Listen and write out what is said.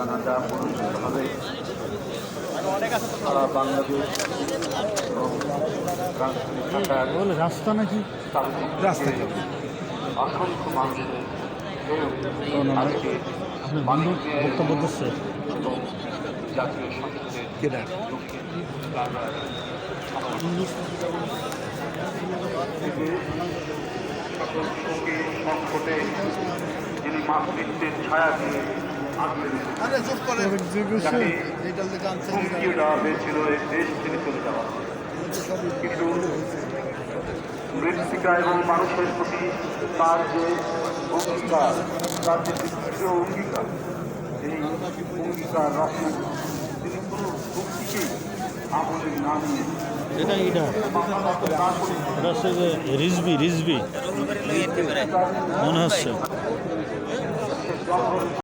জানাজা অনুষ্ঠিত হবে। সারা বাংলাদেশ এবং রাজধানী ঢাকার রাস্তা নাকি রাস্তা অসংখ্য মানুষের আপনার বন্ধু বক্তব্য দিচ্ছে এবং জাতীয় সংসদের সকল শোকে সংকটে যিনি মাতৃত্বের ছায়া দিয়ে হুমকিও দেওয়া হয়েছিল এই দেশ থেকে চলে যাওয়া, কিন্তু মৃত্তিকা এবং মানুষের প্রতি তার যে অঙ্গীকার, তার যে দৃঢ় অঙ্গীকার, এই অঙ্গীকার রাখেন তিনি কোনো হুমকিকেই আমলে না নিয়ে এটা হচ্ছে যে রিজবি মনে হচ্ছে।